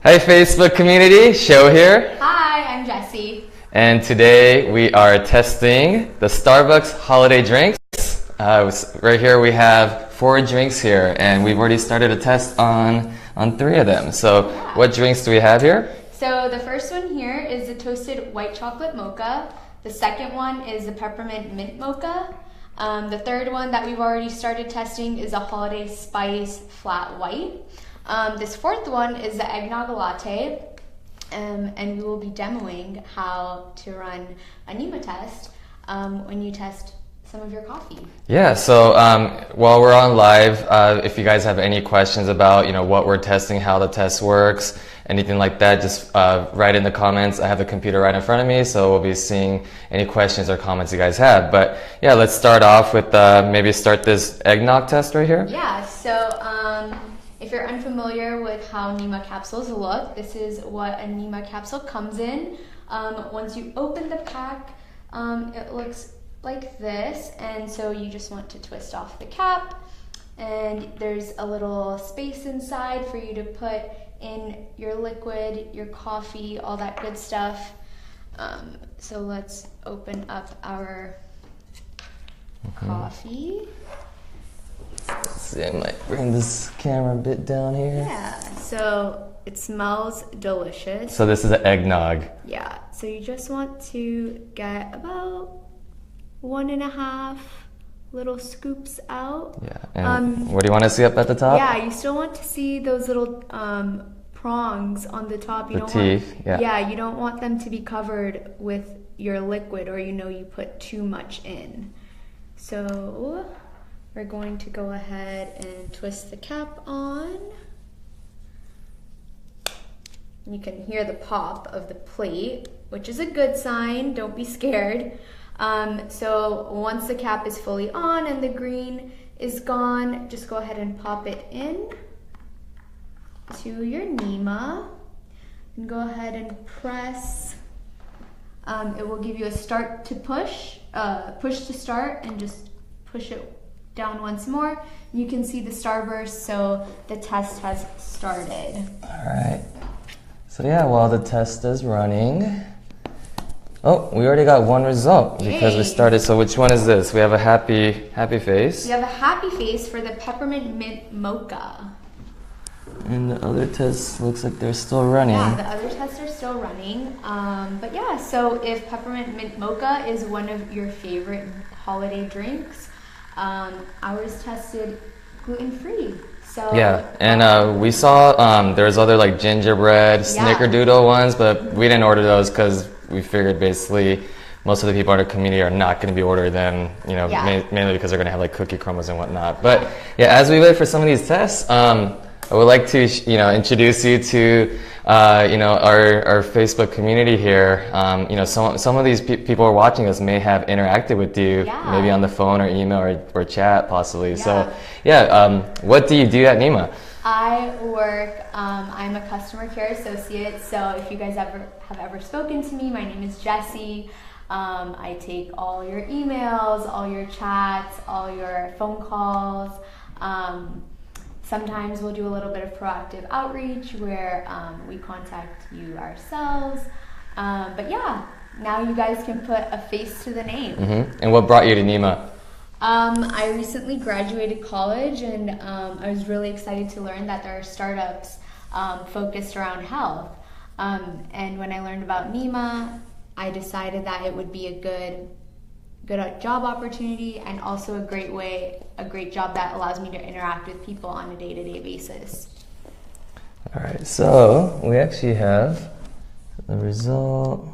Hi Facebook community, Show here. Hi, I'm Jessie. And today we are testing the Starbucks holiday drinks. Right here we have 4 drinks here, and we've already started a test on 3 of them. So what drinks do we have here? So the first one here is the toasted white chocolate mocha. The second one is the peppermint mint mocha. The third one that we've already started testing is a holiday spice flat white. This fourth one is the eggnog latte, and we will be demoing how to run a NEMA test when you test some of your coffee. Yeah, so while we're on live, if you guys have any questions about what we're testing, how the test works, anything like that, just write in the comments. I have the computer right in front of me, so we'll be seeing any questions or comments you guys have. But yeah, let's start off with maybe start this eggnog test right here. Yeah, so if you're unfamiliar with how NEMA capsules look, this is what a NEMA capsule comes in. Once you open the pack, it looks like this, and so you just want to twist off the cap, and there's a little space inside for you to put in your liquid, your coffee, all that good stuff. So let's open up our coffee. Let's see, I might bring this camera a bit down here. Yeah, so it smells delicious. So this is an eggnog. Yeah, so you just want to get about 1.5 little scoops out. Yeah, and what do you want to see up at the top? Yeah, you still want to see those little prongs on the top. The teeth, yeah. Yeah, you don't want them to be covered with your liquid, or you put too much in. So we're going to go ahead and twist the cap on. You can hear the pop of the plate, which is a good sign. Don't be scared. So once the cap is fully on and the green is gone, just go ahead and pop it in to your NEMA and go ahead and press. It will give you a start to push to start, and just push it down once more. You can see the starburst, so the test has started. All right. So yeah, while the test is running, oh, we already got one result because we started. So which one is this? We have a happy face. We have a happy face for the peppermint mint mocha. And the other tests looks like they're still running. Yeah, the other tests are still running. But yeah, so if peppermint mint mocha is one of your favorite holiday drinks, ours tested gluten-free. So yeah, and we saw there's other like gingerbread, snickerdoodle ones, but we didn't order those because we figured basically most of the people in our community are not going to be ordering them, mainly because they're going to have like cookie crumbles and whatnot. But yeah, as we wait for some of these tests, I would like to introduce you to our Facebook community here. Some of these people who are watching us may have interacted with you, maybe on the phone or email or chat possibly. So yeah, what do you do at NEMA? I work, I'm a customer care associate, so if you guys have ever spoken to me, my name is Jessie. I take all your emails, all your chats, all your phone calls. Sometimes we'll do a little bit of proactive outreach where we contact you ourselves. But yeah, now you guys can put a face to the name. Mm-hmm. And what brought you to NEMA? I recently graduated college, and I was really excited to learn that there are startups focused around health. And when I learned about NEMA, I decided that it would be a good job opportunity, and also a great job that allows me to interact with people on a day-to-day basis. All right, so we actually have the result.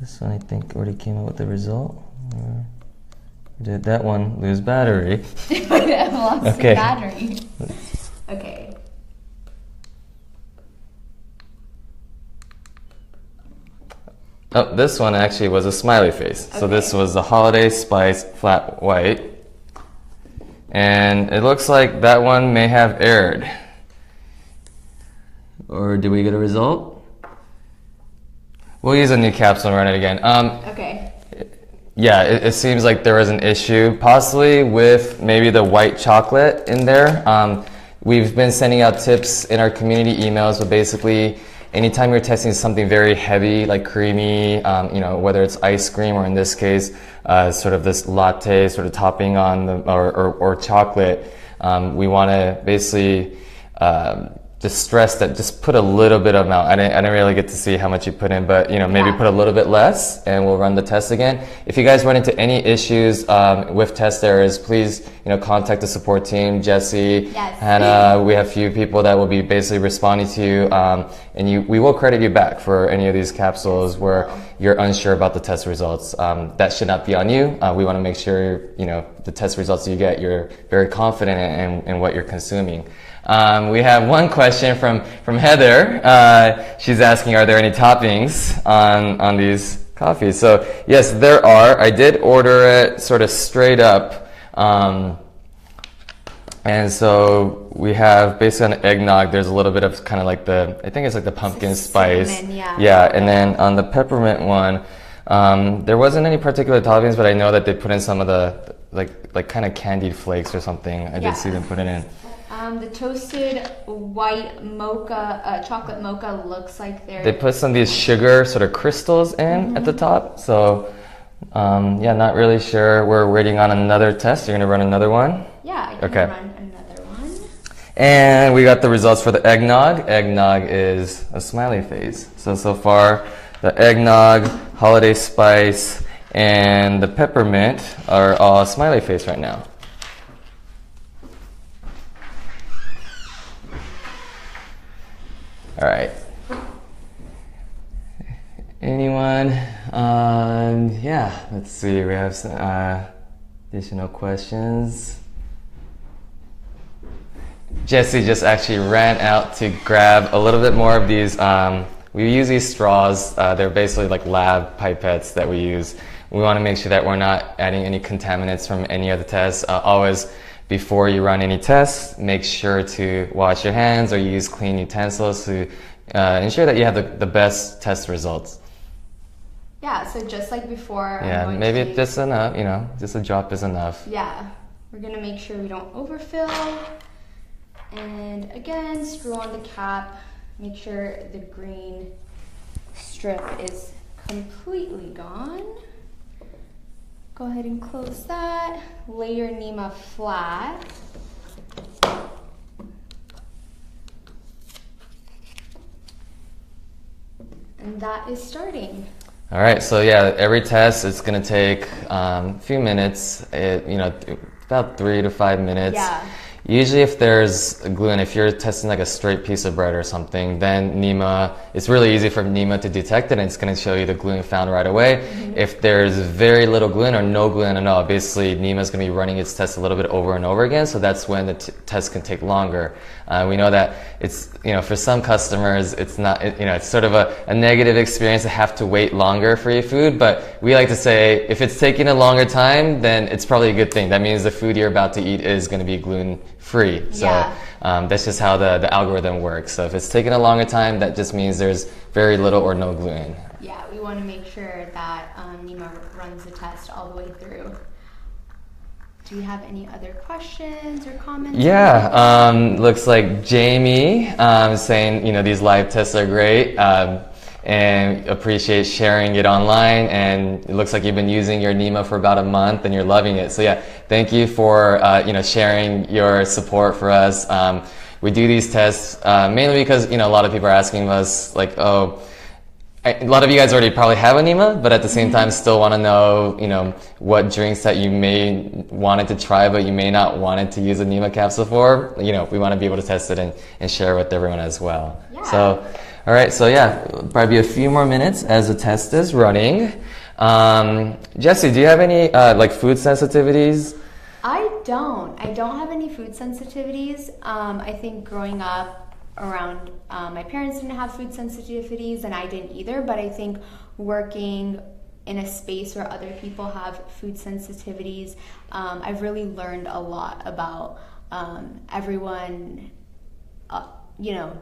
This one I think already came out with the result. Did that one lose battery? I lost the battery. Okay. Oh, this one actually was a smiley face. Okay. So this was the holiday spice flat white. And it looks like that one may have erred. Or did we get a result? We'll use a new capsule and run it again. Okay. Yeah, it seems like there was an issue, possibly with maybe the white chocolate in there. we've been sending out tips in our community emails, but basically anytime you're testing something very heavy, like creamy, whether it's ice cream or in this case, sort of this latte sort of topping on the, or chocolate, we want to basically just stress that just put a little bit of amount. I didn't really get to see how much you put in, but maybe put a little bit less, and we'll run the test again. If you guys run into any issues with test errors, please contact the support team, Jesse, Hannah. We have a few people that will be basically responding to you, and we will credit you back for any of these capsules where you're unsure about the test results. That should not be on you. We want to make sure the test results you get, you're very confident in what you're consuming. We have one question from Heather. She's asking, are there any toppings on these coffees? So yes, there are. I did order it sort of straight up. And so we have basically on eggnog, there's a little bit of kind of like I think it's like the pumpkin spice. Cinnamon, yeah. And then on the peppermint one, there wasn't any particular toppings, but I know that they put in some of the like kind of candied flakes or something. I did see them put it in. The toasted white mocha, chocolate mocha looks like they put some of these sugar sort of crystals in at the top. So, not really sure. We're waiting on another test. You're going to run another one? Yeah, I can run another one. And we got the results for the eggnog. Eggnog is a smiley face. So far, the eggnog, holiday spice, and the peppermint are all smiley face right now. All right. Anyone? Let's see. We have some additional questions. Jesse just actually ran out to grab a little bit more of these. We use these straws. They're basically like lab pipettes that we use. We want to make sure that we're not adding any contaminants from any of the tests. Always, before you run any tests, make sure to wash your hands or use clean utensils to ensure that you have the best test results. Yeah, so just like before. Yeah, maybe just enough, just a drop is enough. Yeah, we're going to make sure we don't overfill. And again, screw on the cap. Make sure the green strip is completely gone. Go ahead and close that. Lay your Nima flat. And that is starting. All right, so every test it's going to take a few minutes, about 3 to 5 minutes. Yeah. Usually if there's gluten, if you're testing like a straight piece of bread or something, then Nima, it's really easy for Nima to detect it and it's going to show you the gluten found right away. If there's very little gluten or no gluten at all, basically Nima is going to be running its test a little bit over and over again, so that's when the test can take longer. We know that it's, for some customers, it's not, it's sort of a negative experience to have to wait longer for your food, but we like to say if it's taking a longer time, then it's probably a good thing. That means the food you're about to eat is going to be gluten-free. So that's just how the algorithm works. So if it's taking a longer time, that just means there's very little or no gluten. Yeah, we want to make sure that Nima runs the test all the way through. Do you have any other questions or comments? Yeah, looks like Jamie saying, these live tests are great and appreciate sharing it online. And it looks like you've been using your Nima for about a month and you're loving it. So thank you for sharing your support for us. We do these tests mainly because a lot of people are asking us like, a lot of you guys already probably have a Nima, but at the same time still want to know, what drinks that you may wanted to try, but you may not wanted to use a Nima capsule for. We want to be able to test it and share with everyone as well. Yeah. So, all right. So probably a few more minutes as the test is running. Jesse, do you have any food sensitivities? I don't have any food sensitivities. I think growing up around my parents didn't have food sensitivities and I didn't either, but I think working in a space where other people have food sensitivities, I've really learned a lot about everyone,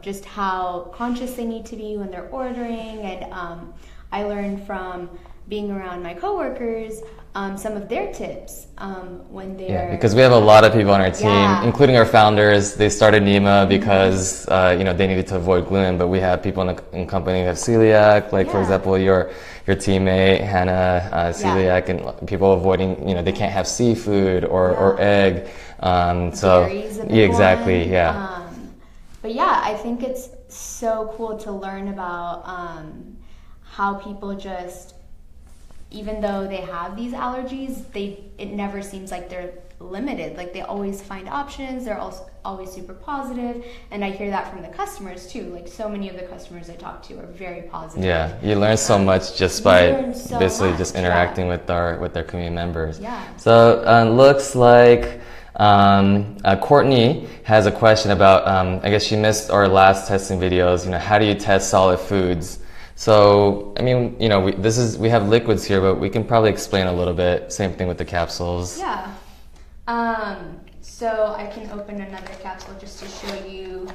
just how conscious they need to be when they're ordering. And I learned from being around my coworkers, some of their tips when they're... because we have a lot of people on our team, including our founders. They started Nima because they needed to avoid gluten, but we have people in the company who have celiac, like for example your teammate Hannah, celiac, and people avoiding, they can't have seafood or egg. Berries exactly, but yeah, I think it's so cool to learn about how people just, even though they have these allergies, it never seems like they're limited. Like, they always find options. They're also always super positive, and I hear that from the customers too. Like, so many of the customers I talk to are very positive. Yeah, you learn so much just by basically just interacting with our community members. So looks like Courtney has a question about, I guess she missed our last testing videos. How do you test solid foods? So, I mean, we have liquids here, but we can probably explain a little bit. Same thing with the capsules. Yeah. So I can open another capsule just to show you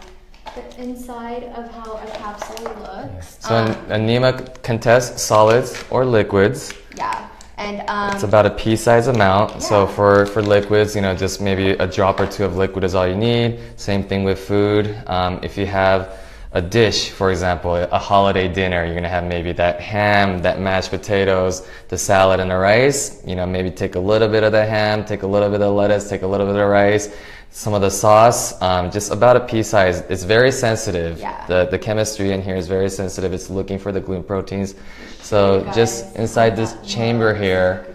the inside of how a capsule looks. So Nima can test solids or liquids. Yeah. And it's about a pea-sized amount. So for liquids, just maybe a drop or two of liquid is all you need. Same thing with food. If you have a dish, for example, a holiday dinner, you're gonna have maybe that ham, that mashed potatoes, the salad, and the rice. Maybe take a little bit of the ham, take a little bit of lettuce, take a little bit of rice, some of the sauce, just about a pea size. It's very sensitive. The chemistry in here is very sensitive. It's looking for the gluten proteins. So just inside this chamber here,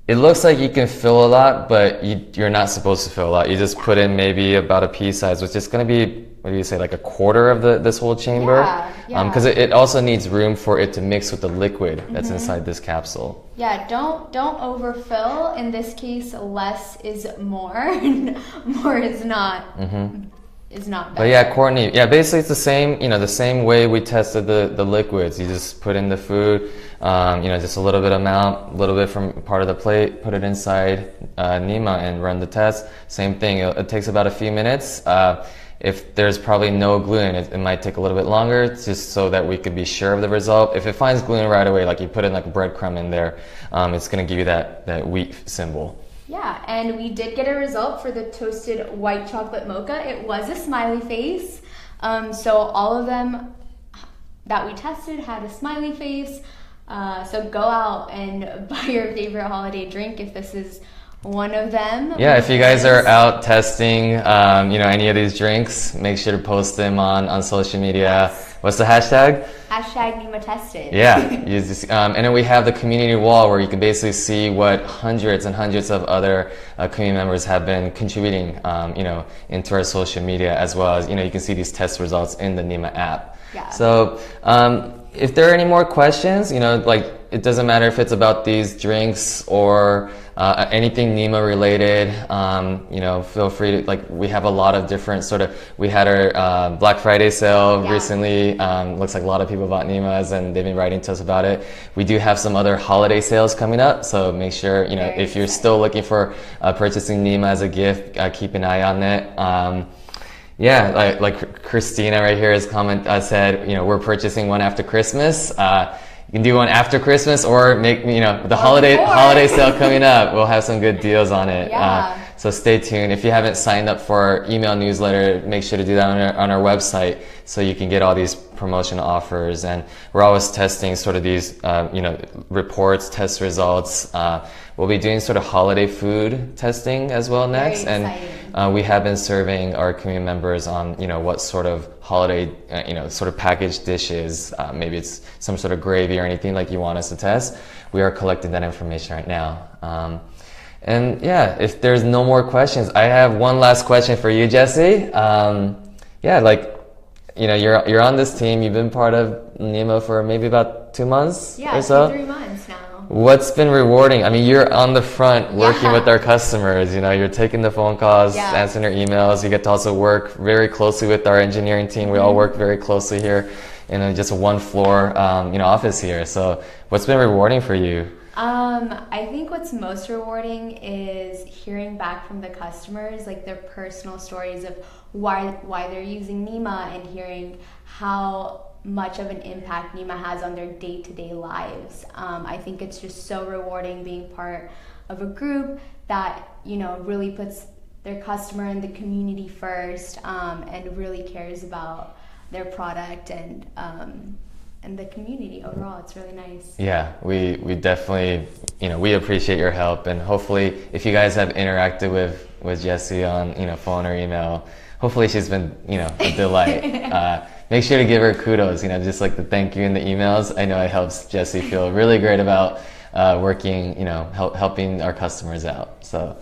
it looks like you can fill a lot, but you're not supposed to fill a lot. You just put in maybe about a pea size, which is going to be, what do you say, like a quarter of this whole chamber? Because it also needs room for it to mix with the liquid that's inside this capsule. Yeah, don't overfill. In this case, less is more. More is not. Is not better. But yeah, Courtney, basically it's the same, the same way we tested the liquids. You just put in the food, just a little bit amount, a little bit from part of the plate, put it inside Nima and run the test. Same thing, it takes about a few minutes. If there's probably no gluten, it might take a little bit longer, just so that we could be sure of the result. If it finds gluten right away, like you put in like a breadcrumb in there, it's gonna give you that wheat symbol. Yeah, and we did get a result for the toasted white chocolate mocha. It was a smiley face. So all of them that we tested had a smiley face. So go out and buy your favorite holiday drink if this is one of them. Yeah, if you guys are out testing, any of these drinks, make sure to post them on social media. What's the hashtag? Hashtag nimatested. Yeah, use this, and then we have the community wall where you can basically see what hundreds and hundreds of other community members have been contributing, into our social media, as well as, you can see these test results in the Nima app. So, if there are any more questions, it doesn't matter if it's about these drinks or anything Nima related, feel free to, we have a lot of different we had our Black Friday sale recently. Looks like a lot of people bought Nima's and they've been writing to us about it. We do have some other holiday sales coming up, so make sure, if you're still looking for purchasing Nima as a gift, keep an eye on it. Like Christina right here has said, we're purchasing one after Christmas. You can do one after Christmas or make, the holiday sale coming up. We'll have some good deals on it. So stay tuned. If you haven't signed up for our email newsletter, make sure to do that on our website so you can get all these promotional offers. And we're always testing these, reports, test results. We'll be doing holiday food testing as well next. And we have been serving our community members on, what sort of holiday, packaged dishes. Maybe it's some sort of gravy or anything like you want us to test. We are collecting that information right now. And yeah, if there's no more questions, I have one last question for you, Jesse. You're on this team. You've been part of Nima for maybe about 2 months or so. 3 months now. What's been rewarding? I mean, you're on the front working with our customers. You're taking the phone calls, answering their emails. You get to also work very closely with our engineering team. We all work very closely here in just a one floor, office here. So what's been rewarding for you? I think what's most rewarding is hearing back from the customers, their personal stories of why they're using Nima, and hearing how much of an impact Nima has on their day-to-day lives. I think it's just so rewarding being part of a group that, you know, really puts their customer and the community first, and really cares about their product and the community overall. It's really nice. Yeah, we definitely, you know, we appreciate your help, and hopefully if you guys have interacted with Jessie on, you know, phone or email, hopefully she's been, you know, a delight. Make sure to give her kudos, you know, just like the thank you in the emails. I know it helps Jessie feel really great about working, you know, helping our customers out. So,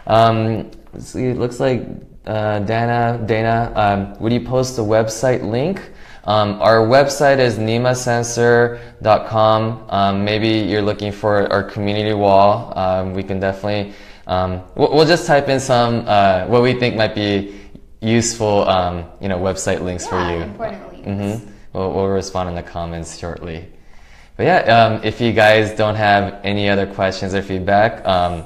let's see, it looks like Dana, would you post the website link? Our website is nimatested.com. Maybe you're looking for our community wall. We can definitely, we'll just type in some, what we think might be useful, you know, website links for you. Important links. We'll respond in the comments shortly. But yeah, if you guys don't have any other questions or feedback,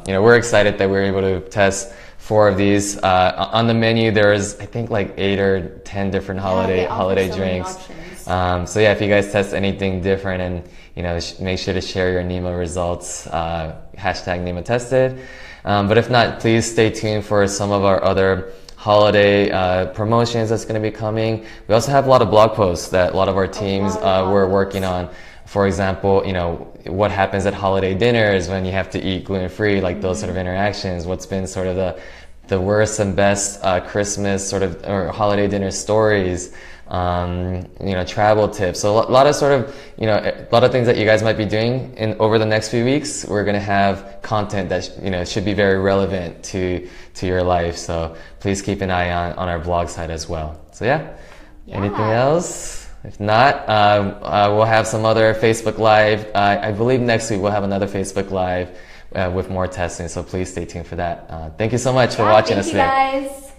you know, we're excited that we're able to test 4 of these. On the menu, there's, I think, like 8 or 10 different holiday drinks. So yeah, if you guys test anything different, and, you know, make sure to share your NEMA results, hashtag nimatested. But if not, please stay tuned for some of our other holiday promotions that's going to be coming. We also have a lot of blog posts that a lot of our teams were working on. For example, you know, what happens at holiday dinners when you have to eat gluten-free, like those sort of interactions. What's been sort of the worst and best Christmas sort of or holiday dinner stories. You know, travel tips. So a lot of sort of, you know, a lot of things that you guys might be doing over the next few weeks. We're going to have content that, you know, should be very relevant to your life. So please keep an eye on our blog site as well. So yeah. Anything else? If not, we'll have some other Facebook Live. I believe next week we'll have another Facebook Live with more testing. So please stay tuned for that. Thank you so much for watching us today. Thank you guys.